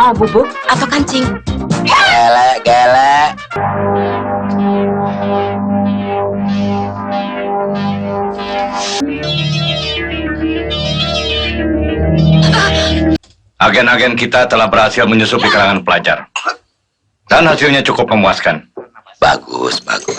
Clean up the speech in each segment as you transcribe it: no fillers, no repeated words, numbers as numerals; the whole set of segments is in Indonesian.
Mau bubuk atau kancing? Gelek, gelek. Agen-agen kita telah berhasil menyusupi kalangan pelajar. Dan hasilnya cukup memuaskan. Bagus, bagus.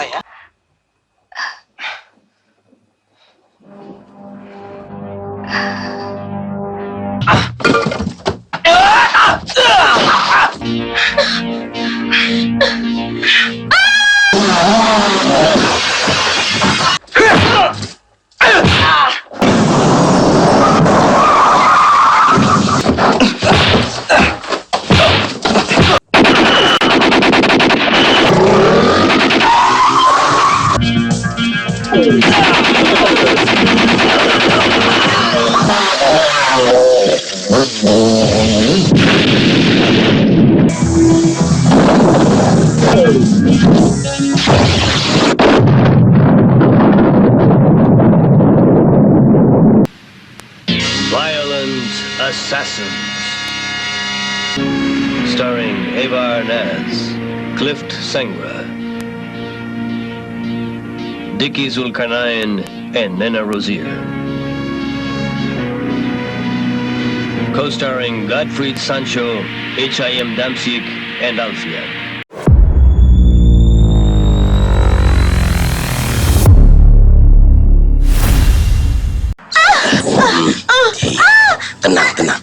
Violent Assassins, starring Ava Arnaz, Clift Sangra, Dicky Zulkarnain, and Nena Rosier. Co-starring Gottfried Sancho, H.I.M. Damsik, and Alfian. Tenang, tenang.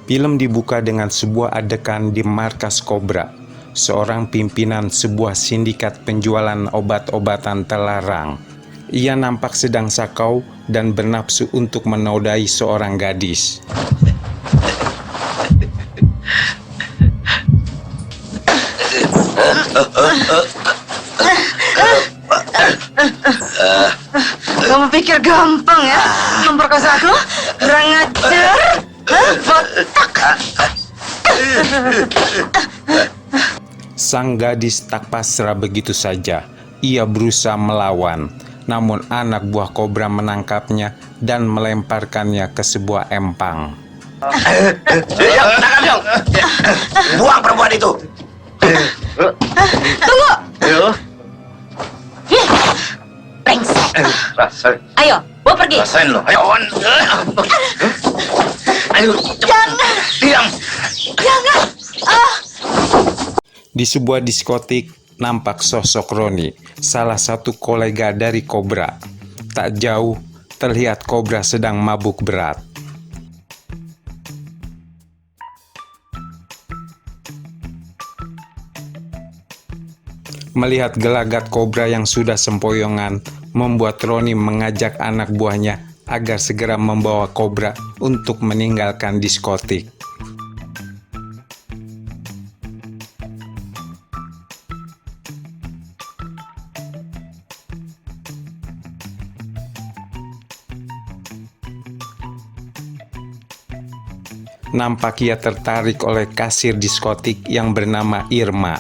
Film dibuka dengan sebuah adegan di markas Cobra. Seorang pimpinan sebuah sindikat penjualan obat-obatan terlarang. Ia nampak sedang sakau dan bernafsu untuk menodai seorang gadis. Kamu pikir gampang ya memperkosa aku? Kurang ajar. Botak. Sang gadis tak pasrah begitu saja. Ia berusaha melawan, namun anak buah kobra menangkapnya dan melemparkannya ke sebuah empang. Yuk, tangkap dong. Buang perempuan itu. Tunggu. Ayo. Brengsek. Rasain. Ayo, bawa pergi. Rasain lo. Ayo, on. Ayo, Jangan. diam. Jangan. Di sebuah diskotik, nampak sosok Roni, salah satu kolega dari Cobra. Tak jauh, terlihat Cobra sedang mabuk berat. Melihat gelagat Cobra yang sudah sempoyongan, membuat Roni mengajak anak buahnya agar segera membawa Cobra untuk meninggalkan diskotik. Nampak ia tertarik oleh kasir diskotik yang bernama Irma.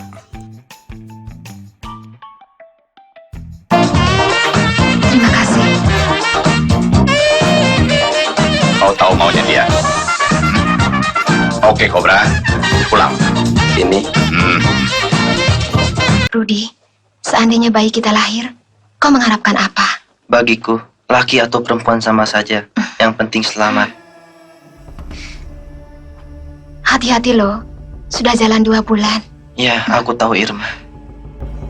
Terima kasih. Kau tahu maunya dia. Oke, Cobra. Pulang. Ini Rudy, seandainya bayi kita lahir, kau mengharapkan apa? Bagiku, laki atau perempuan sama saja. Yang penting selamat. Hati-hati loh, sudah jalan 2 bulan. Ya, aku tahu Irma.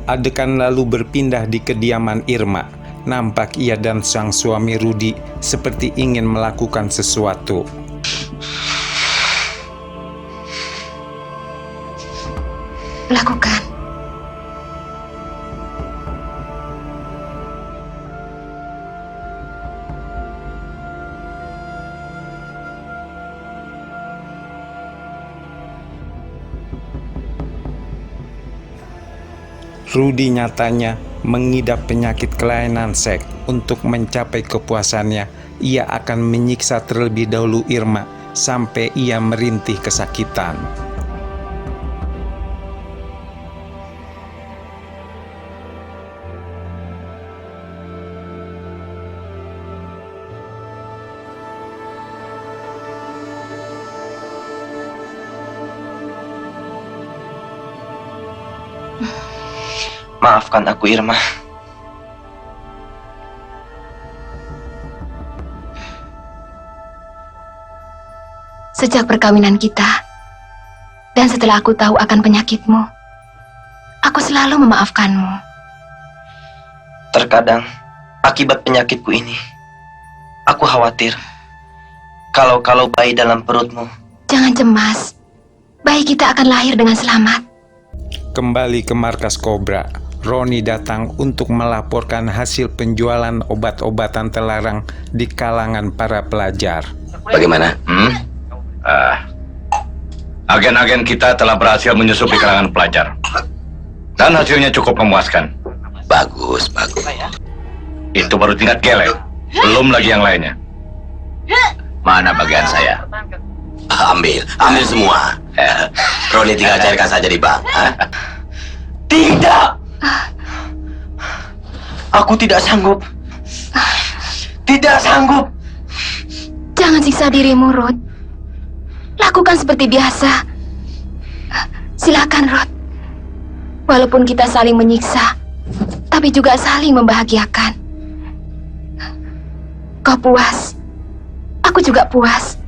Adegan lalu berpindah di kediaman Irma. Nampak ia dan sang suami Rudy seperti ingin melakukan sesuatu. Lakukan. Rudy nyatanya mengidap penyakit kelainan seks. Untuk mencapai kepuasannya, ia akan menyiksa terlebih dahulu Irma sampai ia merintih kesakitan. Maafkan aku, Irma. Sejak perkawinan kita, dan setelah aku tahu akan penyakitmu, aku selalu memaafkanmu. Terkadang, akibat penyakitku ini, aku khawatir kalau bayi dalam perutmu. Jangan cemas, bayi kita akan lahir dengan selamat. Kembali ke markas Kobra, Roni datang untuk melaporkan hasil penjualan obat-obatan terlarang di kalangan para pelajar. Bagaimana? Agen-agen kita telah berhasil menyusupi kalangan pelajar. Dan hasilnya cukup memuaskan. Bagus, bagus. Itu baru tingkat gelek. Belum lagi yang lainnya. Mana bagian saya? Ambil semua. Roni tinggal cairkan saja di bank. Tidak! Aku tidak sanggup. Tidak sanggup. Jangan siksa dirimu, Ruth. Lakukan seperti biasa. Silakan, Ruth. Walaupun kita saling menyiksa, tapi juga saling membahagiakan. Kau puas, aku juga puas.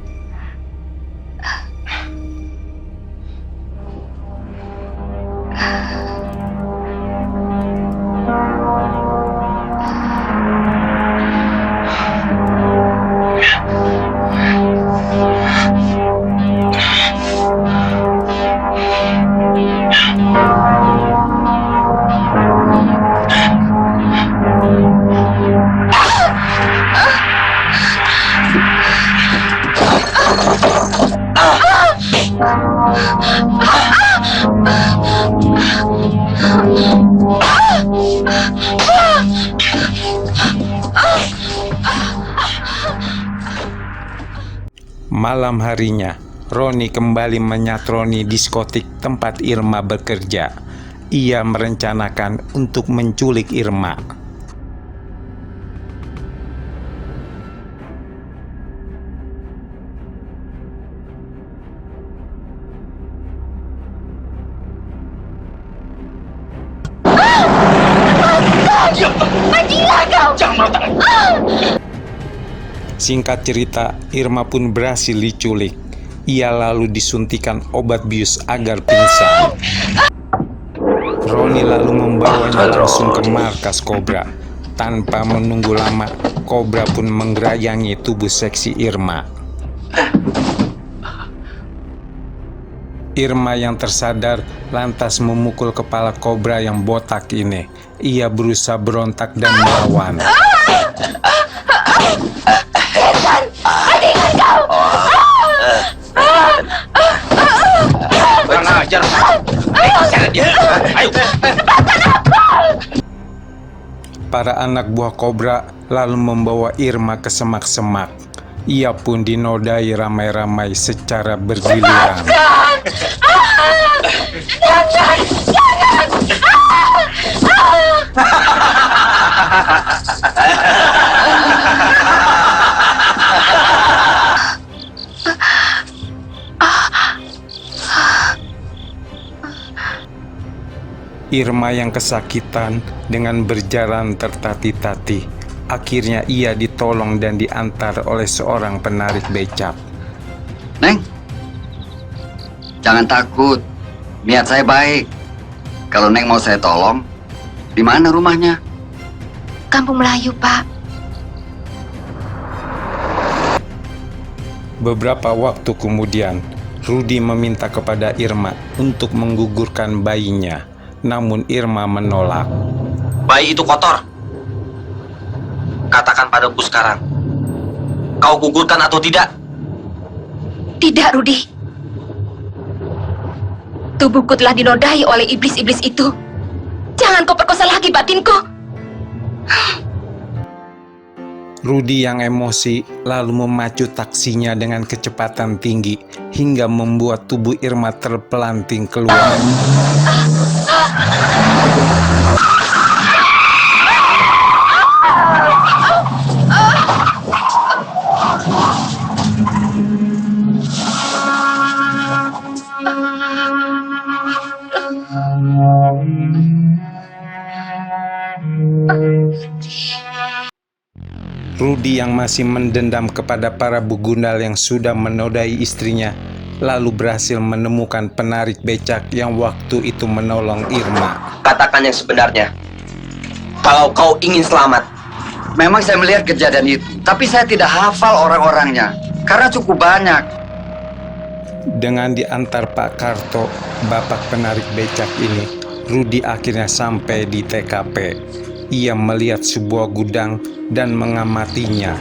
Malam harinya, Roni kembali menyatroni diskotik tempat Irma bekerja. Ia merencanakan untuk menculik Irma. Singkat cerita, Irma pun berhasil diculik. Ia lalu disuntikan obat bius agar pingsan. Roni lalu membawanya langsung ke markas Kobra. Tanpa menunggu lama, Kobra pun menggerayangi tubuh seksi Irma. Irma yang tersadar lantas memukul kepala Kobra yang botak ini. Ia berusaha berontak dan melawan. Kurang ajar. Cari dia. Ayo. Para anak buah Kobra lalu membawa Irma ke semak-semak. Ia pun dinodai ramai-ramai secara bergiliran. Irma yang kesakitan dengan berjalan tertati-tati. Akhirnya ia ditolong dan diantar oleh seorang penarik becak. Neng, jangan takut. Niat saya baik. Kalau Neng mau saya tolong, di mana rumahnya? Kampung Melayu, Pak. Beberapa waktu kemudian, Rudi meminta kepada Irma untuk menggugurkan bayinya. Namun Irma menolak. Bayi itu kotor. Katakan padaku sekarang, kau gugurkan atau tidak? Tidak, Rudi. Tubuhku telah dinodai oleh iblis-iblis itu. Jangan kau perkosa lagi batinku. Rudi yang emosi lalu memacu taksinya dengan kecepatan tinggi hingga membuat tubuh Irma terpelanting keluar. Rudi yang masih mendendam kepada para begundal yang sudah menodai istrinya, lalu berhasil menemukan penarik becak yang waktu itu menolong Irma. Katakan yang sebenarnya. Kalau kau ingin selamat. Memang saya melihat kejadian itu, tapi saya tidak hafal orang-orangnya, karena cukup banyak. Dengan diantar Pak Karto, bapak penarik becak ini, Rudi akhirnya sampai di TKP. Ia melihat sebuah gudang dan mengamatinya.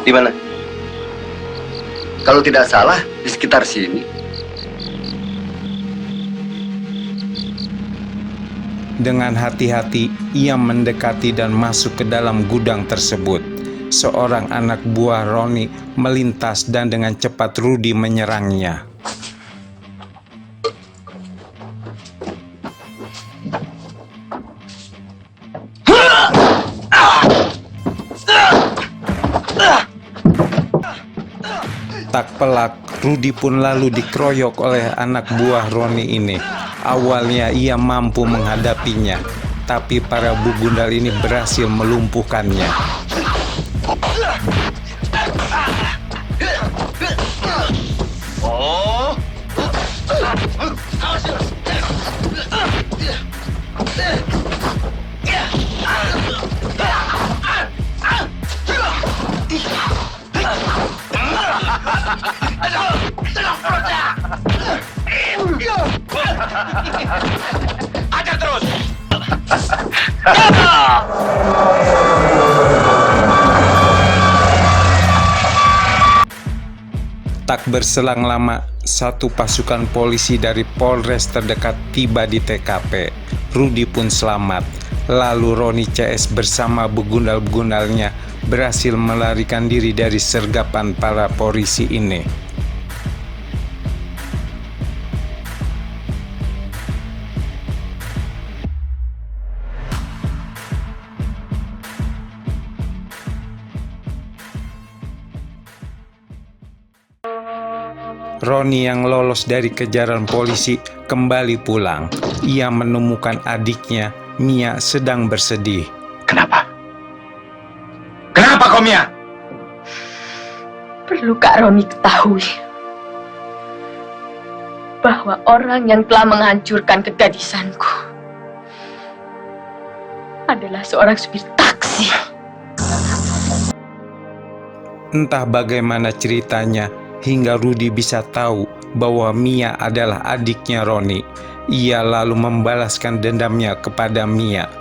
Di mana? Kalau tidak salah, di sekitar sini. Dengan hati-hati, ia mendekati dan masuk ke dalam gudang tersebut. Seorang anak buah Roni melintas dan dengan cepat Rudi menyerangnya. Tak pelak, Rudi pun lalu dikeroyok oleh anak buah Roni ini. Awalnya ia mampu menghadapinya, tapi para begundal ini berhasil melumpuhkannya. Tak berselang lama, satu pasukan polisi dari Polres terdekat tiba di TKP. Rudi pun selamat. Lalu Roni CS bersama begundal-begundalnya berhasil melarikan diri dari sergapan para polisi ini. Roni yang lolos dari kejaran polisi kembali pulang. Ia menemukan adiknya, Mia, sedang bersedih. Kenapa? Kenapa kau, Mia? Perlu Kak Roni ketahui bahwa orang yang telah menghancurkan kegadisanku adalah seorang supir taksi. Entah bagaimana ceritanya, hingga Rudi bisa tahu bahwa Mia adalah adiknya Roni. Ia lalu membalaskan dendamnya kepada Mia.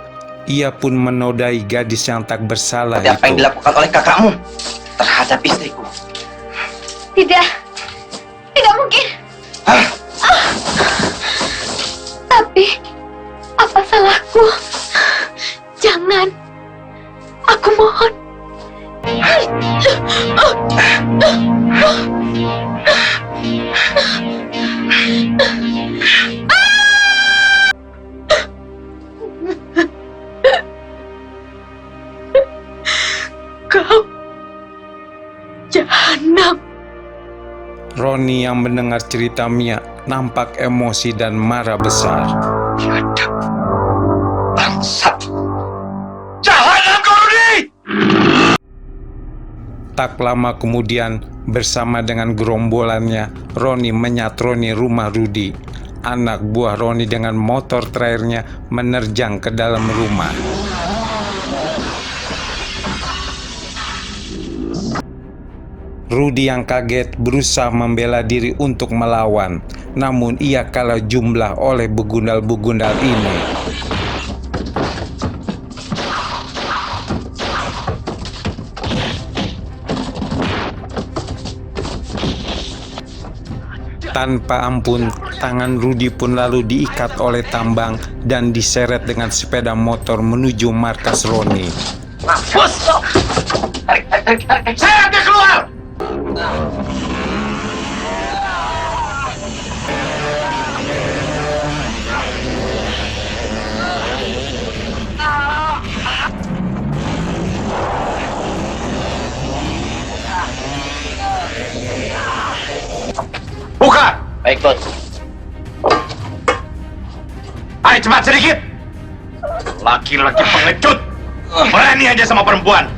Ia pun menodai gadis yang tak bersalah Apa yang itu. dilakukan oleh kakakmu terhadap istriku? Tidak mungkin. Tapi, apa salahku? Jangan. Aku mohon. Kau jahanam. Roni yang mendengar cerita Mia nampak emosi dan marah besar. Bangsat! Jahanam kau, Rudi! Tak lama kemudian, bersama dengan gerombolannya, Roni menyatroni rumah Rudi. Anak buah Roni dengan motor terakhirnya menerjang ke dalam rumah. Rudi yang kaget berusaha membela diri untuk melawan, namun ia kalah jumlah oleh begundal-begundal ini. Tanpa ampun, tangan Rudi pun lalu diikat oleh tambang dan diseret dengan sepeda motor menuju markas Roni. Saya akan keluar! Baik, Bos. Ayo cepat sedikit. Laki-laki pengecut. Berani aja sama perempuan.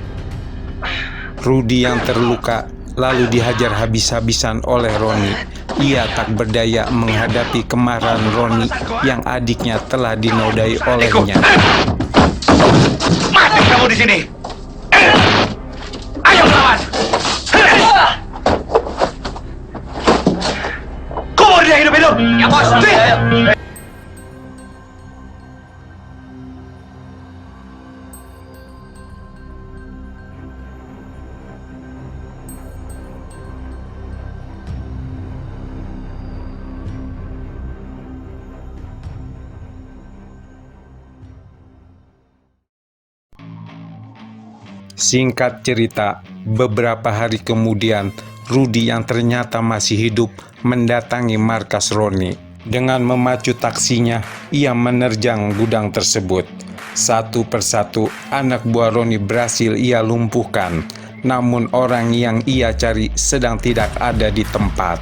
Rudy yang terluka lalu dihajar habis-habisan oleh Roni. Ia tak berdaya menghadapi kemarahan Roni yang adiknya telah dinodai olehnya. Mati kamu di sini. Ayo melawan. Kubur dia hidup-hidup. Ya bos. Singkat cerita, beberapa hari kemudian, Rudy yang ternyata masih hidup mendatangi markas Roni. Dengan memacu taksinya, ia menerjang gudang tersebut. Satu persatu, anak buah Roni berhasil ia lumpuhkan. Namun orang yang ia cari sedang tidak ada di tempat.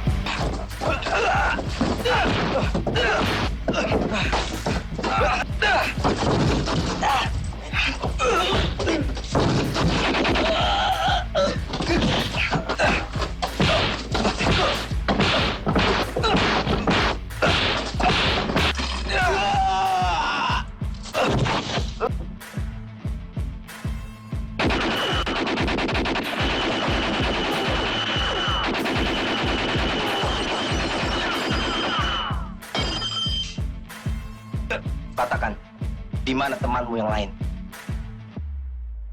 Katakan, di mana temanmu yang lain?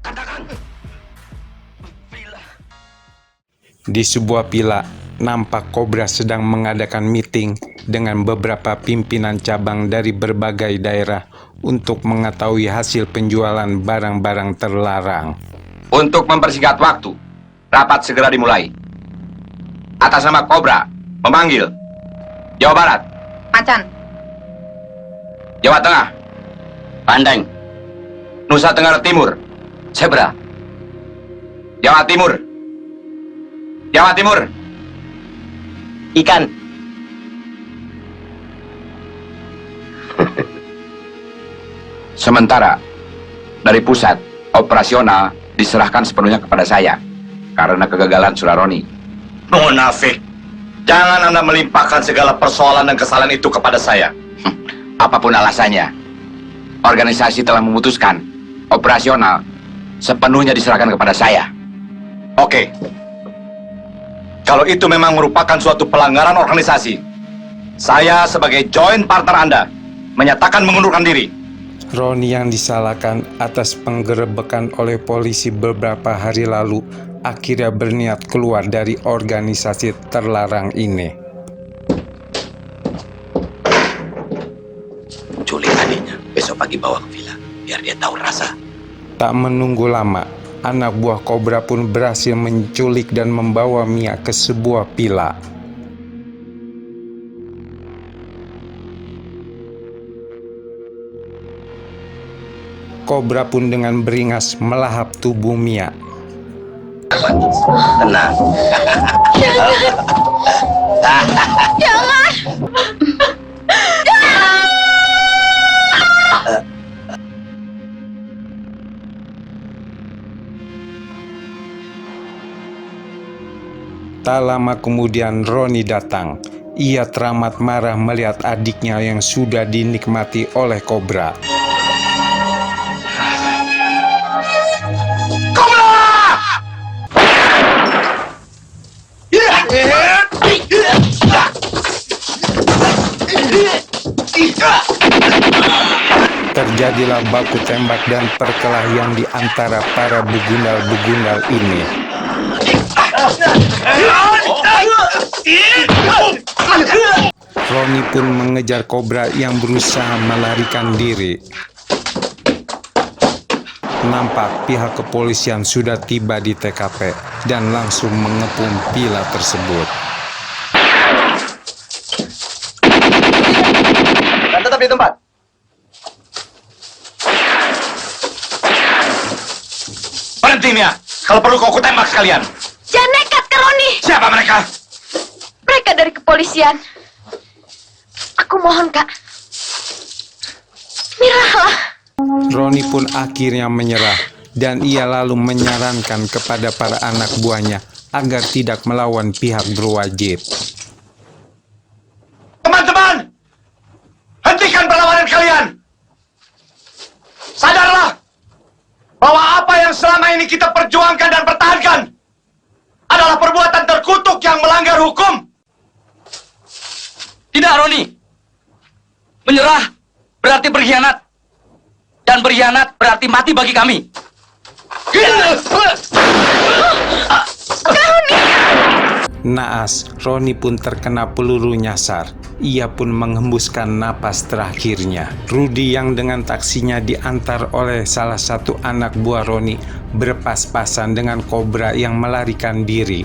Katakan. Di sebuah villa, nampak Cobra sedang mengadakan meeting dengan beberapa pimpinan cabang dari berbagai daerah untuk mengetahui hasil penjualan barang-barang terlarang. Untuk mempersingkat waktu, rapat segera dimulai. Atas nama Cobra, memanggil Jawa Barat, Macan. Jawa Tengah, Pandeng, Nusa Tenggara Timur, Zebra, Jawa Timur, Jawa Timur, Ikan. Sementara dari pusat, operasional diserahkan sepenuhnya kepada saya karena kegagalan Suraroni. Munafik, jangan Anda melimpahkan segala persoalan dan kesalahan itu kepada saya. Apapun alasannya, organisasi telah memutuskan operasional sepenuhnya diserahkan kepada saya. Oke, kalau itu memang merupakan suatu pelanggaran organisasi, saya sebagai joint partner Anda menyatakan mengundurkan diri. Roni yang disalahkan atas penggerebekan oleh polisi beberapa hari lalu akhirnya berniat keluar dari organisasi terlarang ini. Culik adiknya, besok pagi bawa ke villa, biar dia tahu rasa. Tak menunggu lama, anak buah Cobra pun berhasil menculik dan membawa Mia ke sebuah villa. Cobra pun dengan beringas melahap tubuh Mia. Tenang. Tak lama kemudian Roni datang. Ia teramat marah melihat adiknya yang sudah dinikmati oleh Cobra. Terjadilah baku tembak dan perkelahian di antara para begundal-begundal ini. Roni pun mengejar Cobra yang berusaha melarikan diri. Nampak pihak kepolisian sudah tiba di TKP dan langsung mengepung villa tersebut. Dan tetap di tempat. Berhenti, Mia. Kalau perlu kau kutembak sekalian. Jangan nekat, Kak Roni. Siapa mereka? Mereka dari kepolisian. Aku mohon, Kak. Roni pun akhirnya menyerah dan ia lalu menyarankan kepada para anak buahnya agar tidak melawan pihak berwajib. Teman-teman, hentikan perlawanan kalian. Sadarlah bahwa apa yang selama ini kita perjuangkan dan pertahankan adalah perbuatan terkutuk yang melanggar hukum. Tidak, Roni. Menyerah berarti berkhianat. Dan berkhianat berarti mati bagi kami. Naas, Roni pun terkena peluru nyasar. Ia pun menghembuskan napas terakhirnya. Rudy yang dengan taksinya diantar oleh salah satu anak buah Roni berpas-pasan dengan kobra yang melarikan diri.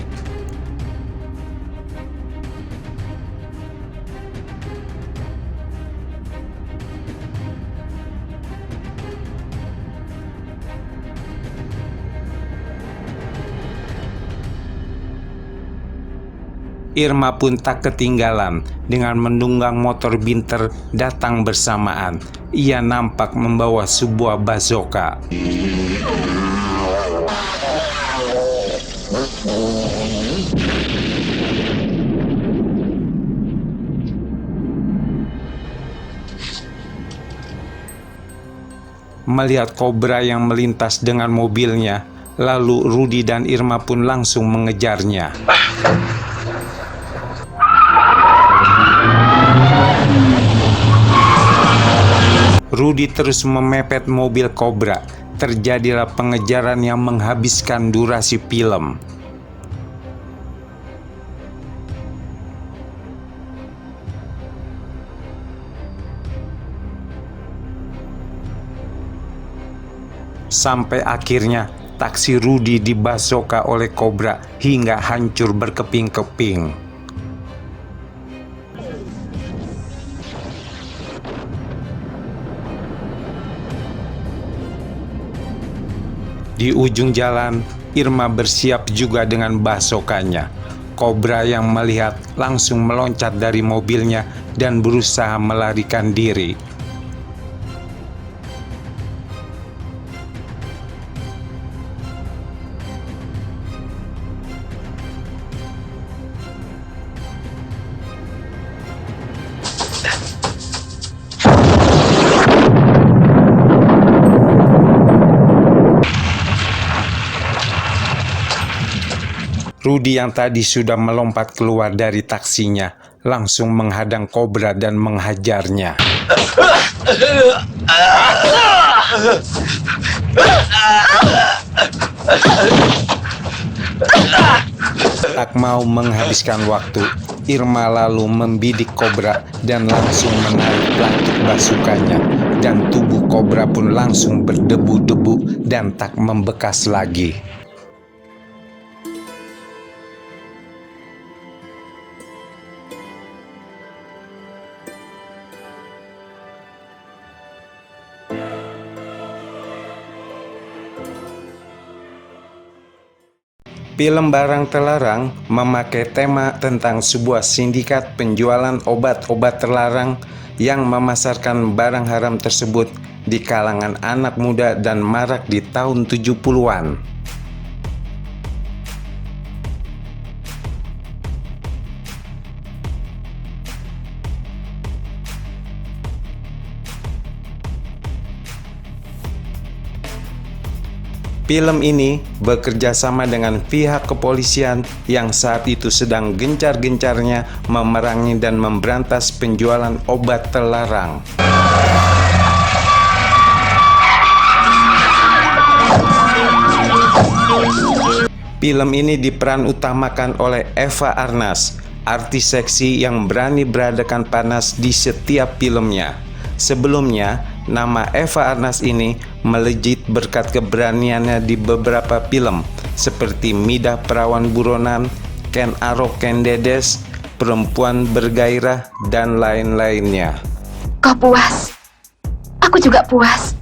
Irma pun tak ketinggalan dengan menunggang motor Binter datang bersamaan. Ia nampak membawa sebuah bazooka. Melihat kobra yang melintas dengan mobilnya, lalu Rudy dan Irma pun langsung mengejarnya. Rudy terus memepet mobil kobra. Terjadilah pengejaran yang menghabiskan durasi film. Sampai akhirnya taksi Rudy dibasoka oleh kobra hingga hancur berkeping-keping. Di ujung jalan, Irma bersiap juga dengan basokannya. Kobra yang melihat langsung meloncat dari mobilnya dan berusaha melarikan diri. Rudy yang tadi sudah melompat keluar dari taksinya langsung menghadang kobra dan menghajarnya. Tak mau menghabiskan waktu, Irma lalu membidik kobra dan langsung menarik pelantik basukannya, dan tubuh kobra pun langsung berdebu-debu dan tak membekas lagi. Film Barang Terlarang memakai tema tentang sebuah sindikat penjualan obat-obat terlarang yang memasarkan barang haram tersebut di kalangan anak muda dan marak di tahun 70-an. Film ini bekerja sama dengan pihak kepolisian yang saat itu sedang gencar-gencarnya memerangi dan memberantas penjualan obat terlarang. Film ini diperan utamakan oleh Eva Arnaz, artis seksi yang berani beradakan panas di setiap filmnya. Sebelumnya, nama Eva Arnaz ini melejit berkat keberaniannya di beberapa film seperti Midah Perawan Buronan, Ken Arok Ken Dedes, Perempuan Bergairah, dan lain-lainnya. Kau puas? Aku juga puas.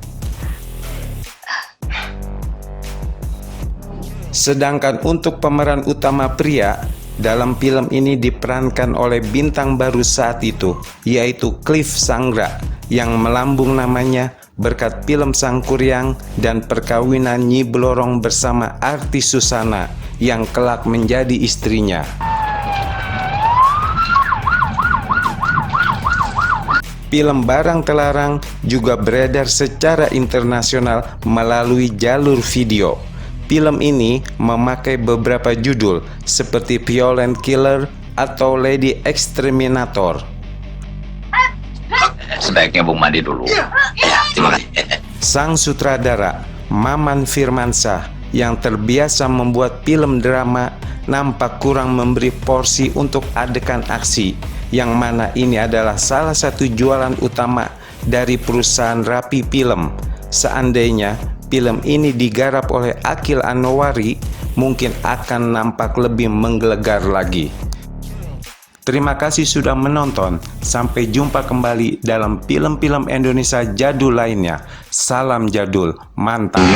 Sedangkan untuk pemeran utama pria, dalam film ini diperankan oleh bintang baru saat itu, yaitu Cliff Sangra. yang melambung namanya berkat film Sang Kuryang dan perkawinan Nyi Blorong bersama artis Susana yang kelak menjadi istrinya. Film Barang Telarang juga beredar secara internasional melalui jalur video. Film ini memakai beberapa judul seperti Violent Killer atau Lady Exterminator. Sebaiknya Bung mandi dulu. Ya, terima kasih. Sang sutradara, Maman Firmansyah, yang terbiasa membuat film drama, nampak kurang memberi porsi untuk adegan aksi, yang mana ini adalah salah satu jualan utama dari perusahaan Rapi Film. Seandainya film ini digarap oleh Aqil Anwari, mungkin akan nampak lebih menggelegar lagi. Terima kasih sudah menonton. Sampai jumpa kembali dalam film-film Indonesia jadul lainnya. Salam jadul, mantap.